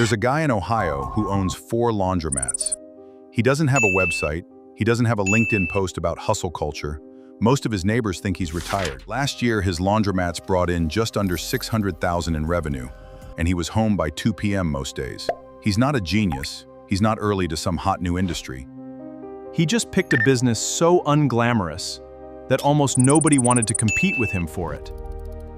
There's a guy in Ohio who owns 4 laundromats. He doesn't have a website, he doesn't have a LinkedIn post about hustle culture. Most of his neighbors think he's retired. Last year, his laundromats brought in just under $600,000 in revenue, and he was home by 2 p.m. most days. He's not a genius, he's not early to some hot new industry. He just picked a business so unglamorous that almost nobody wanted to compete with him for it.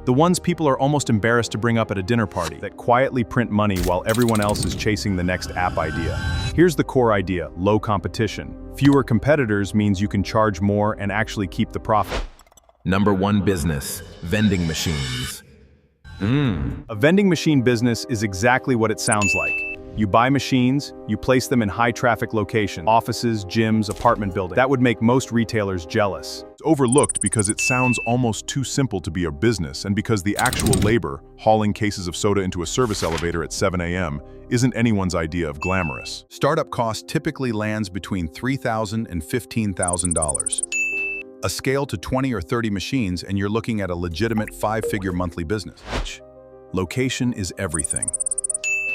The ones people are almost embarrassed to bring up at a dinner party, that quietly print money while everyone else is chasing the next app idea. Here's the core idea: low competition. Fewer competitors means you can charge more and actually keep the profit. Number 1 business, vending machines. A vending machine business is exactly what it sounds like. You buy machines, you place them in high-traffic locations, offices, gyms, apartment buildings. That would make most retailers jealous. It's overlooked because it sounds almost too simple to be a business, and because the actual labor, hauling cases of soda into a service elevator at 7 a.m., isn't anyone's idea of glamorous. Startup cost typically lands between $3,000 and $15,000. A scale to 20 or 30 machines and you're looking at a legitimate 5-figure monthly business. Location is everything.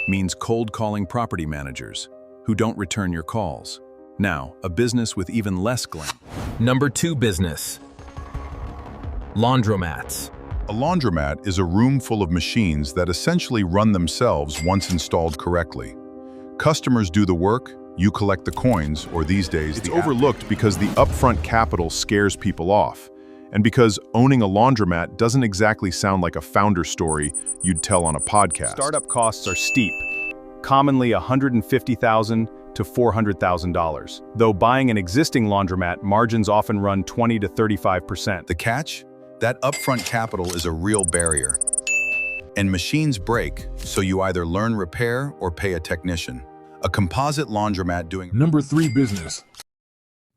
Means cold calling property managers who don't return your calls. Now, a business with even less glam. Number 2 business, laundromats. A laundromat is a room full of machines that essentially run themselves once installed correctly. Customers do the work, you collect the coins, or these days It's overlooked because the upfront capital scares people off, and because owning a laundromat doesn't exactly sound like a founder story you'd tell on a podcast. Startup costs are steep, commonly $150,000 to $400,000. Though buying an existing laundromat, margins often run 20 to 35%. The catch? That upfront capital is a real barrier. And machines break, so you either learn repair or pay a technician. A composite laundromat doing Number 3 business,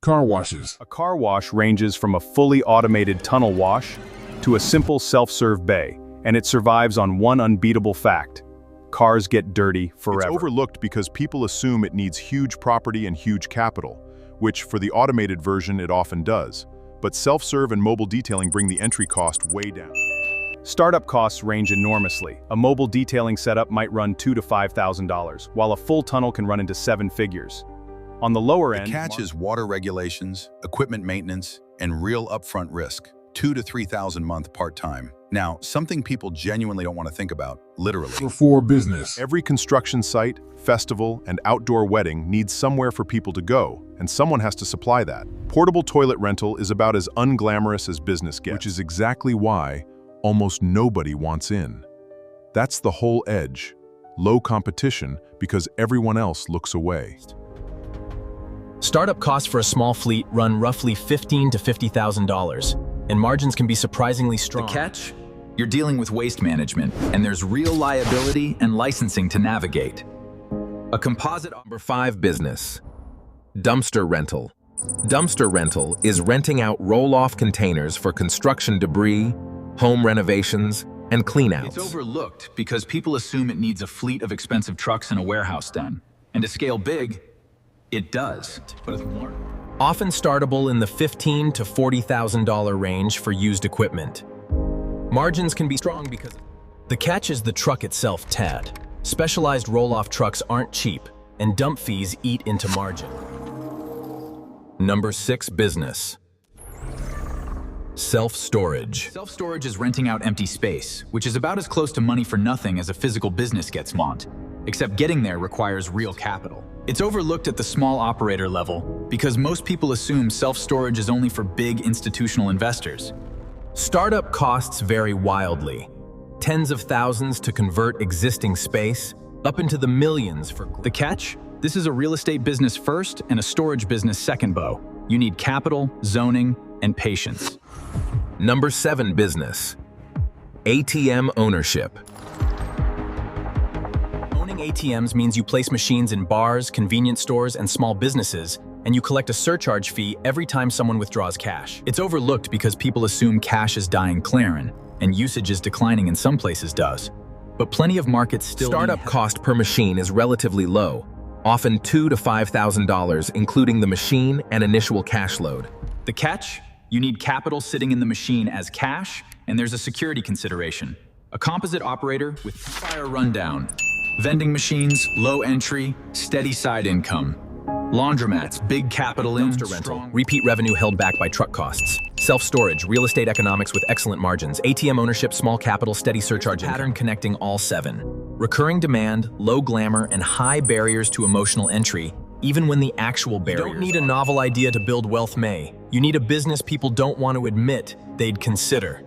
car washes. A car wash ranges from a fully automated tunnel wash to a simple self-serve bay, and it survives on one unbeatable fact: cars get dirty forever. It's overlooked because people assume it needs huge property and huge capital, which for the automated version it often does. But self-serve and mobile detailing bring the entry cost way down. Startup costs range enormously. A mobile detailing setup might run $2,000 to $5,000, while a full tunnel can run into 7 figures. On the lower end, The catch is water regulations, equipment maintenance, and real upfront risk. $2,000 to $3,000 a month part-time. Now, something people genuinely don't want to think about, literally. Number 4 business, Every construction site, festival, and outdoor wedding needs somewhere for people to go, and someone has to supply that. Portable toilet rental is about as unglamorous as business gets, which is exactly why almost nobody wants in. That's the whole edge. Low competition because everyone else looks away. Startup costs for a small fleet run roughly $15,000 to $50,000, and margins can be surprisingly strong. The catch? You're dealing with waste management, and there's real liability and licensing to navigate. A composite. Number 5 business, dumpster rental. Dumpster rental is renting out roll-off containers for construction debris, home renovations, and cleanouts. It's overlooked because people assume it needs a fleet of expensive trucks and a warehouse den. And to scale big, it does. But it's more. Often startable in the $15,000 to $40,000 range for used equipment. Margins can be strong because the catch is the truck itself, Tad. Specialized roll-off trucks aren't cheap, and dump fees eat into margin. Number 6 business, self-storage. Self-storage is renting out empty space, which is about as close to money for nothing as a physical business gets launched. Except getting there requires real capital. It's overlooked at the small operator level because most people assume self-storage is only for big institutional investors. Startup costs vary wildly. Tens of thousands to convert existing space, up into the millions for The catch? This is a real estate business first and a storage business second, Bo. You need capital, zoning, and patience. Number 7 business, ATM ownership. Owning ATMs means you place machines in bars, convenience stores, and small businesses, and you collect a surcharge fee every time someone withdraws cash. It's overlooked because people assume cash is dying clearing, and usage is declining in some places does. But plenty of markets still Startup cost per machine is relatively low, often $2,000 to $5,000, including the machine and initial cash load. The catch? You need capital sitting in the machine as cash, and there's a security consideration. A composite operator with fire rundown. Vending machines, low entry, steady side income. Laundromats, big capital in, Dumpster rental, repeat revenue held back by truck costs. Self-storage, real estate economics with excellent margins. ATM ownership, small capital, steady surcharge pattern connecting all 7. Recurring demand, low glamour, and high barriers to emotional entry, even when the actual barriers. You don't need a novel idea to build wealth, May. You need a business people don't want to admit they'd consider.